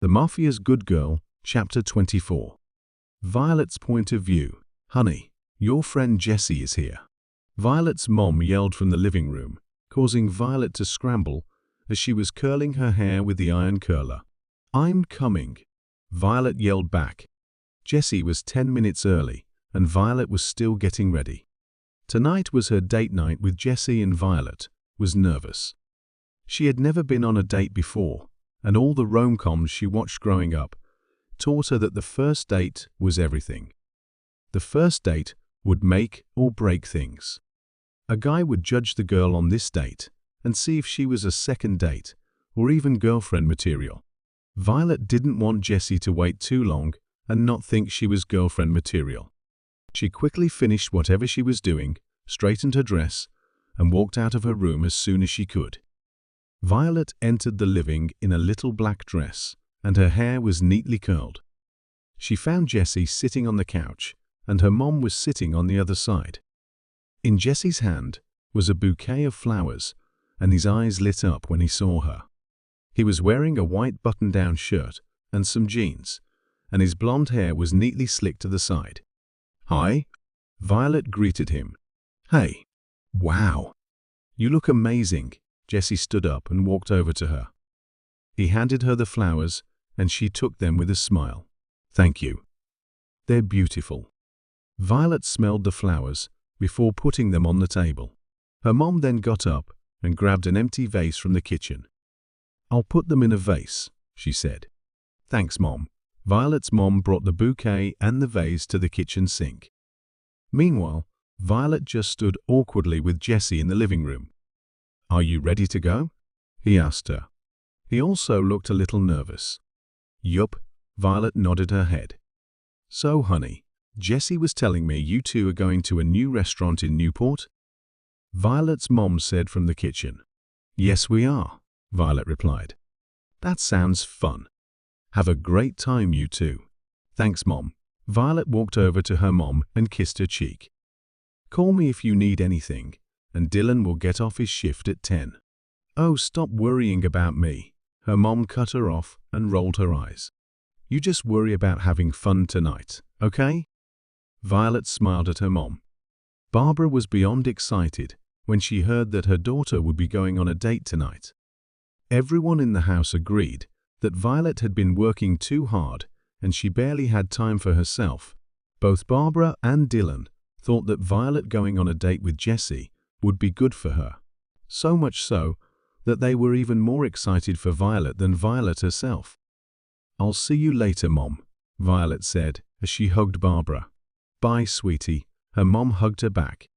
The Mafia's Good Girl, Chapter 24. Violet's point of view. Honey, your friend Jessie is here. Violet's mom yelled from the living room, causing Violet to scramble as she was curling her hair with the iron curler. I'm coming, Violet yelled back. Jessie was 10 minutes early, and Violet was still getting ready. Tonight was her date night with Jessie, and Violet was nervous. She had never been on a date before, and all the rom-coms she watched growing up taught her that the first date was everything. The first date would make or break things. A guy would judge the girl on this date and see if she was a second date or even girlfriend material. Violet didn't want Jessie to wait too long and not think she was girlfriend material. She quickly finished whatever she was doing, straightened her dress, and walked out of her room as soon as she could. Violet entered the living in a little black dress, and her hair was neatly curled. She found Jessie sitting on the couch, and her mom was sitting on the other side. In Jessie's hand was a bouquet of flowers, and his eyes lit up when he saw her. He was wearing a white button-down shirt and some jeans, and his blonde hair was neatly slicked to the side. "Hi," Violet greeted him. "Hey. Wow. You look amazing." Jessie stood up and walked over to her. He handed her the flowers, and she took them with a smile. "Thank you. They're beautiful." Violet smelled the flowers before putting them on the table. Her mom then got up and grabbed an empty vase from the kitchen. "I'll put them in a vase," she said. "Thanks, Mom." Violet's mom brought the bouquet and the vase to the kitchen sink. Meanwhile, Violet just stood awkwardly with Jessie in the living room. "Are you ready to go?" he asked her. He also looked a little nervous. "Yup," Violet nodded her head. "So, honey, Jessie was telling me you two are going to a new restaurant in Newport?" Violet's mom said from the kitchen. "Yes, we are," Violet replied. "That sounds fun. Have a great time, you two." "Thanks, Mom." Violet walked over to her mom and kissed her cheek. "Call me if you need anything, and Dylan will get off his shift at 10. "Oh, stop worrying about me." Her mom cut her off and rolled her eyes. "You just worry about having fun tonight, okay?" Violet smiled at her mom. Barbara was beyond excited when she heard that her daughter would be going on a date tonight. Everyone in the house agreed that Violet had been working too hard and she barely had time for herself. Both Barbara and Dylan thought that Violet going on a date with Jessie would be good for her. So much so that they were even more excited for Violet than Violet herself. "I'll see you later, Mom," Violet said as she hugged Barbara. "Bye, sweetie." Her mom hugged her back.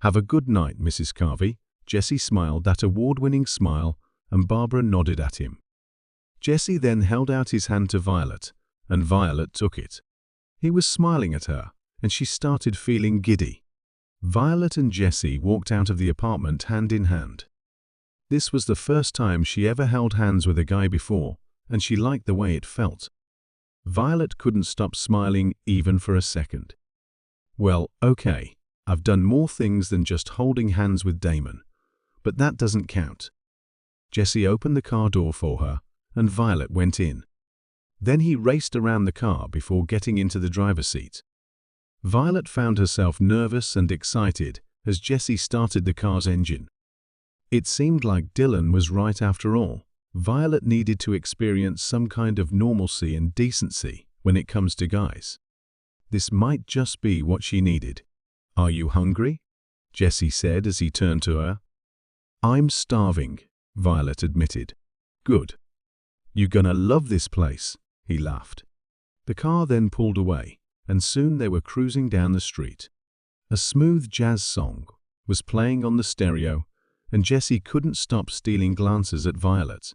"Have a good night, Mrs. Carvey." Jessie smiled that award-winning smile, and Barbara nodded at him. Jessie then held out his hand to Violet, and Violet took it. He was smiling at her, and she started feeling giddy. Violet and Jessie walked out of the apartment hand in hand. This was the first time she ever held hands with a guy before, and she liked the way it felt. Violet couldn't stop smiling even for a second. "Well, okay, I've done more things than just holding hands with Damon, but that doesn't count." Jessie opened the car door for her, and Violet went in. Then he raced around the car before getting into the driver's seat. Violet found herself nervous and excited as Jessie started the car's engine. It seemed like Dylan was right after all. Violet needed to experience some kind of normalcy and decency when it comes to guys. This might just be what she needed. "Are you hungry?" Jessie said as he turned to her. "I'm starving," Violet admitted. "Good. You're gonna love this place," he laughed. The car then pulled away, and soon they were cruising down the street. A smooth jazz song was playing on the stereo, and Jessie couldn't stop stealing glances at Violet.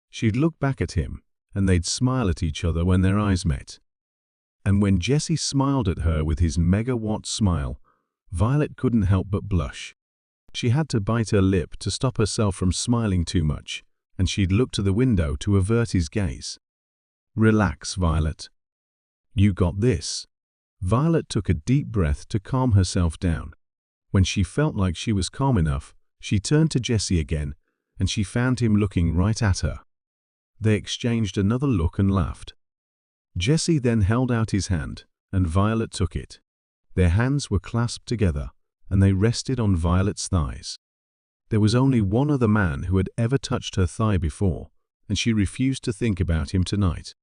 She'd look back at him, and they'd smile at each other when their eyes met. And when Jessie smiled at her with his megawatt smile, Violet couldn't help but blush. She had to bite her lip to stop herself from smiling too much, and she'd look to the window to avert his gaze. "Relax, Violet. You got this." Violet took a deep breath to calm herself down. When she felt like she was calm enough, she turned to Jessie again, and she found him looking right at her. They exchanged another look and laughed. Jesse then held out his hand, and Violet took it. Their hands were clasped together, and they rested on Violet's thighs. There was only one other man who had ever touched her thigh before, and she refused to think about him tonight.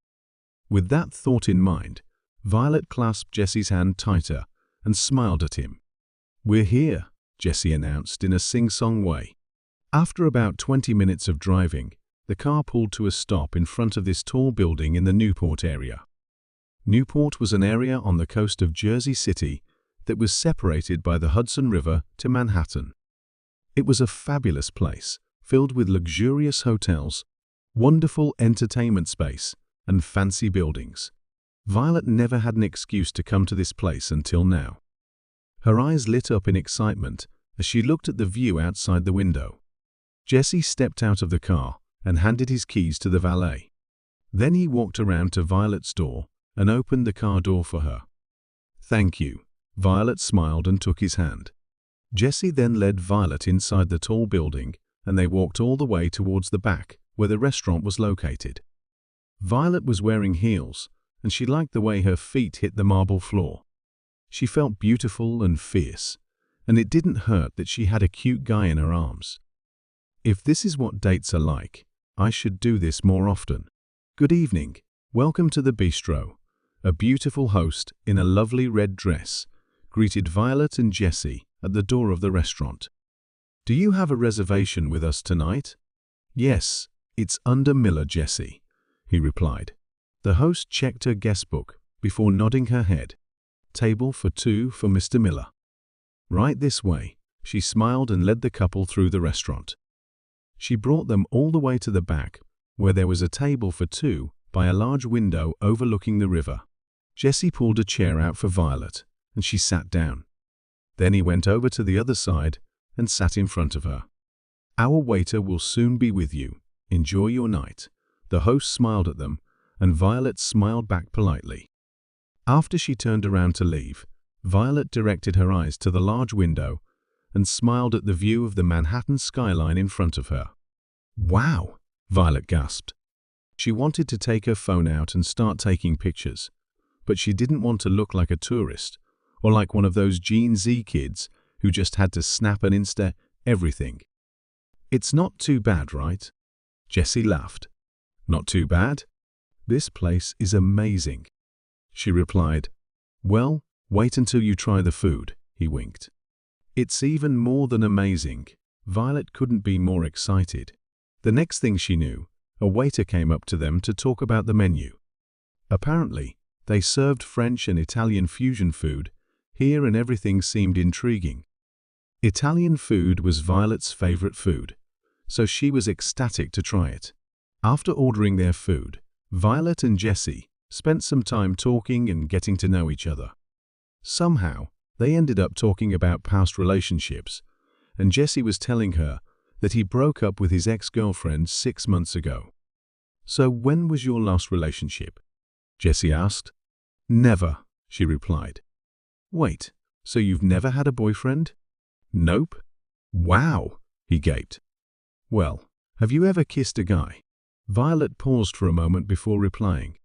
With that thought in mind, Violet clasped Jesse's hand tighter and smiled at him. "We're here," Jesse announced in a sing-song way. After about 20 minutes of driving, the car pulled to a stop in front of this tall building in the Newport area. Newport was an area on the coast of Jersey City that was separated by the Hudson River to Manhattan. It was a fabulous place, filled with luxurious hotels, wonderful entertainment space, and fancy buildings. Violet never had an excuse to come to this place until now. Her eyes lit up in excitement as she looked at the view outside the window. Jesse stepped out of the car and handed his keys to the valet. Then he walked around to Violet's door and opened the car door for her. "Thank you." Violet smiled and took his hand. Jesse then led Violet inside the tall building, and they walked all the way towards the back where the restaurant was located. Violet was wearing heels, and she liked the way her feet hit the marble floor. She felt beautiful and fierce, and it didn't hurt that she had a cute guy in her arms. If this is what dates are like, I should do this more often. "Good evening. Welcome to the bistro." A beautiful host in a lovely red dress greeted Violet and Jesse at the door of the restaurant. "Do you have a reservation with us tonight?" "Yes, it's under Miller, Jesse," he replied. The host checked her guest book before nodding her head. "Table for two for Mr. Miller." "Right this way." She smiled and led the couple through the restaurant. She brought them all the way to the back, where there was a table for two by a large window overlooking the river. Jesse pulled a chair out for Violet, and she sat down. Then he went over to the other side and sat in front of her. "Our waiter will soon be with you. Enjoy your night." The host smiled at them, and Violet smiled back politely. After she turned around to leave, Violet directed her eyes to the large window and smiled at the view of the Manhattan skyline in front of her. "Wow!" Violet gasped. She wanted to take her phone out and start taking pictures, but she didn't want to look like a tourist or like one of those Gen Z kids who just had to snap and Insta everything. "It's not too bad, right?" Jesse laughed. "Not too bad? This place is amazing," she replied. "Well, wait until you try the food," he winked. "It's even more than amazing." Violet couldn't be more excited. The next thing she knew, a waiter came up to them to talk about the menu. Apparently, they served French and Italian fusion food here, and everything seemed intriguing. Italian food was Violet's favorite food, so she was ecstatic to try it. After ordering their food, Violet and Jesse spent some time talking and getting to know each other. Somehow, they ended up talking about past relationships, and Jesse was telling her that he broke up with his ex-girlfriend 6 months ago. "So when was your last relationship?" Jesse asked. "Never," she replied. "Wait, so you've never had a boyfriend?" "Nope." "Wow," he gaped. "Well, have you ever kissed a guy?" Violet paused for a moment before replying.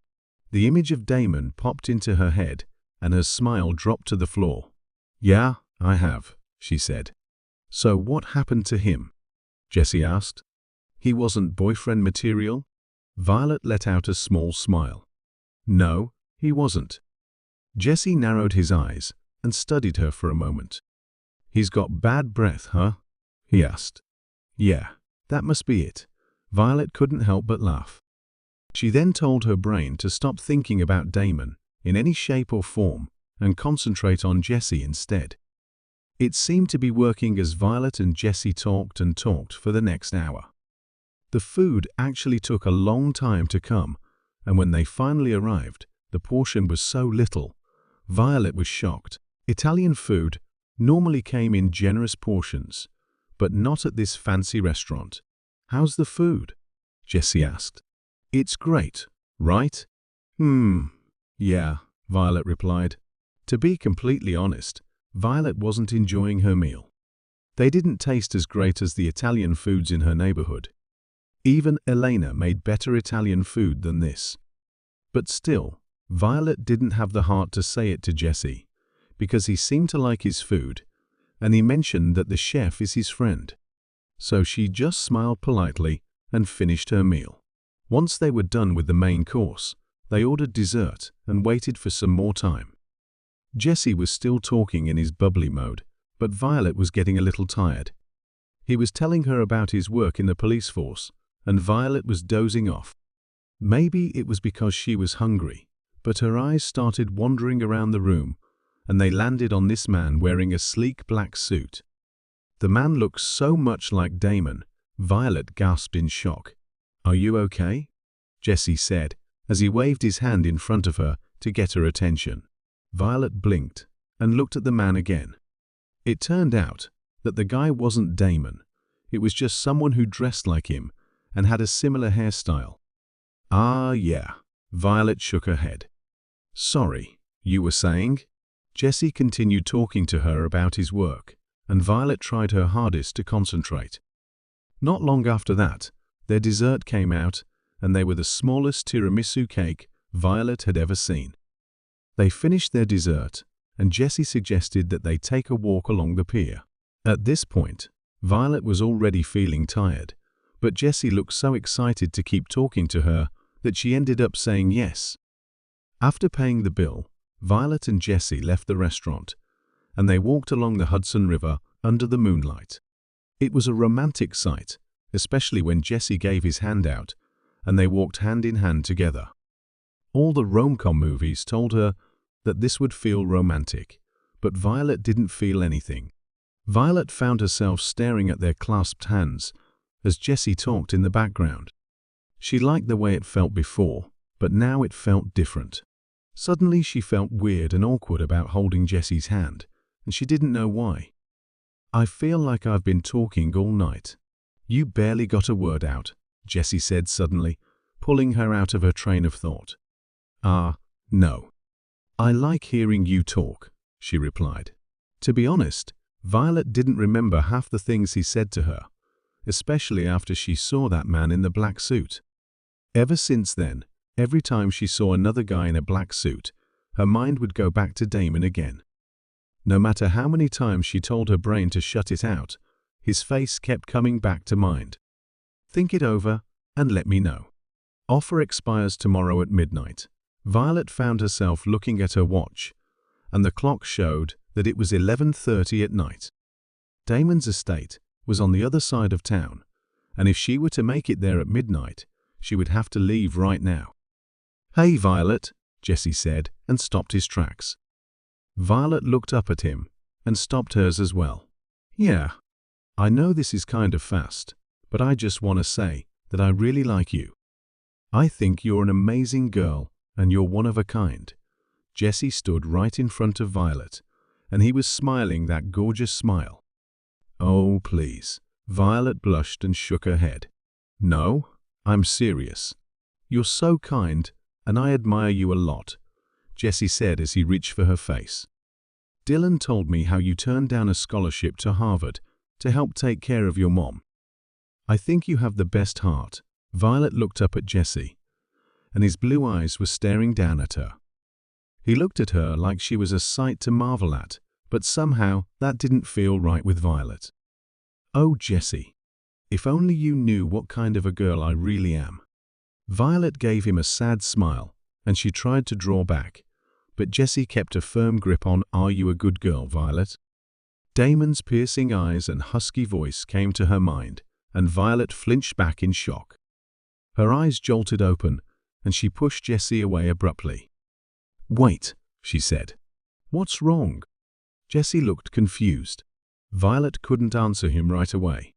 The image of Damon popped into her head, and her smile dropped to the floor. "Yeah, I have," she said. "So what happened to him?" Jesse asked. "He wasn't boyfriend material?" Violet let out a small smile. "No, he wasn't." Jesse narrowed his eyes and studied her for a moment. "He's got bad breath, huh?" he asked. "Yeah, that must be it." Violet couldn't help but laugh. She then told her brain to stop thinking about Damon in any shape or form and concentrate on Jesse instead. It seemed to be working as Violet and Jesse talked and talked for the next hour. The food actually took a long time to come, and when they finally arrived, the portion was so little. Violet was shocked. Italian food normally came in generous portions, but not at this fancy restaurant. "How's the food?" Jesse asked. "It's great, right?" Yeah," Violet replied. To be completely honest, Violet wasn't enjoying her meal. They didn't taste as great as the Italian foods in her neighborhood. Even Elena made better Italian food than this. But still, Violet didn't have the heart to say it to Jesse, because he seemed to like his food, and he mentioned that the chef is his friend. So she just smiled politely and finished her meal. Once they were done with the main course, they ordered dessert and waited for some more time. Jesse was still talking in his bubbly mode, but Violet was getting a little tired. He was telling her about his work in the police force, and Violet was dozing off. Maybe it was because she was hungry, but her eyes started wandering around the room, and they landed on this man wearing a sleek black suit. The man looked so much like Damon, Violet gasped in shock. "Are you okay?" Jesse said, as he waved his hand in front of her to get her attention. Violet blinked and looked at the man again. It turned out that the guy wasn't Damon. It was just someone who dressed like him and had a similar hairstyle. "Ah, yeah." Violet shook her head. "Sorry, you were saying?" Jesse continued talking to her about his work, and Violet tried her hardest to concentrate. Not long after that, their dessert came out, and they were the smallest tiramisu cake Violet had ever seen. They finished their dessert, and Jesse suggested that they take a walk along the pier. At this point, Violet was already feeling tired, but Jesse looked so excited to keep talking to her that she ended up saying yes. After paying the bill, Violet and Jesse left the restaurant, and they walked along the Hudson River under the moonlight. It was a romantic sight, especially when Jesse gave his hand out, and they walked hand in hand together. All the rom-com movies told her that this would feel romantic, but Violet didn't feel anything. Violet found herself staring at their clasped hands as Jesse talked in the background. She liked the way it felt before, but now it felt different. Suddenly she felt weird and awkward about holding Jesse's hand, and she didn't know why. "I feel like I've been talking all night. You barely got a word out," Jesse said suddenly, pulling her out of her train of thought. No. "I like hearing you talk," she replied. To be honest, Violet didn't remember half the things he said to her, especially after she saw that man in the black suit. Ever since then, every time she saw another guy in a black suit, her mind would go back to Damon again. No matter how many times she told her brain to shut it out, his face kept coming back to mind. "Think it over and let me know. Offer expires tomorrow at midnight." Violet found herself looking at her watch, and the clock showed that it was 11:30 at night. Damon's estate was on the other side of town, and if she were to make it there at midnight, she would have to leave right now. "Hey, Violet," Jesse said, and stopped his tracks. Violet looked up at him and stopped hers as well. "Yeah, I know this is kind of fast, but I just want to say that I really like you. I think you're an amazing girl and you're one of a kind." Jesse stood right in front of Violet, and he was smiling that gorgeous smile. "Oh, please." Violet blushed and shook her head. "No, I'm serious. You're so kind, and I admire you a lot," Jesse said as he reached for her face. "Dylan told me how you turned down a scholarship to Harvard to help take care of your mom. I think you have the best heart." Violet looked up at Jesse, and his blue eyes were staring down at her. He looked at her like she was a sight to marvel at, but somehow that didn't feel right with Violet. "Oh, Jesse, if only you knew what kind of a girl I really am." Violet gave him a sad smile, and she tried to draw back, but Jesse kept a firm grip on, "Are you a good girl, Violet?" Damon's piercing eyes and husky voice came to her mind, and Violet flinched back in shock. Her eyes jolted open, and she pushed Jesse away abruptly. "Wait," she said. "What's wrong?" Jesse looked confused. Violet couldn't answer him right away.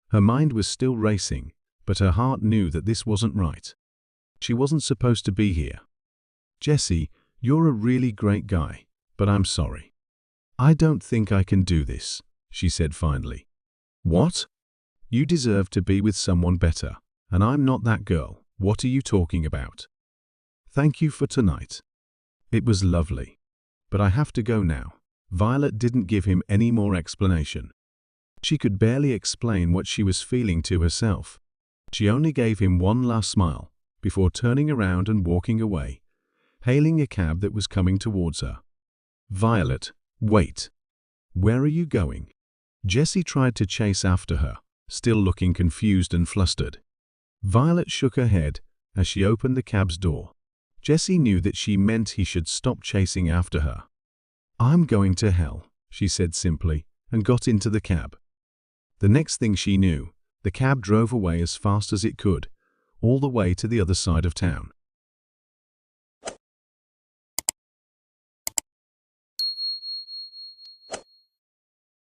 Her mind was still racing, but her heart knew that this wasn't right. She wasn't supposed to be here. "Jesse, you're a really great guy, but I'm sorry. I don't think I can do this," she said finally. "What? You deserve to be with someone better, and I'm not that girl. What are you talking about? Thank you for tonight. It was lovely, but I have to go now." Violet didn't give him any more explanation. She could barely explain what she was feeling to herself. She only gave him one last smile before turning around and walking away, hailing a cab that was coming towards her. "Violet, wait. Where are you going?" Jessie tried to chase after her, still looking confused and flustered. Violet shook her head as she opened the cab's door. Jessie knew that she meant he should stop chasing after her. "I'm going to hell," she said simply, and got into the cab. The next thing she knew, the cab drove away as fast as it could, all the way to the other side of town.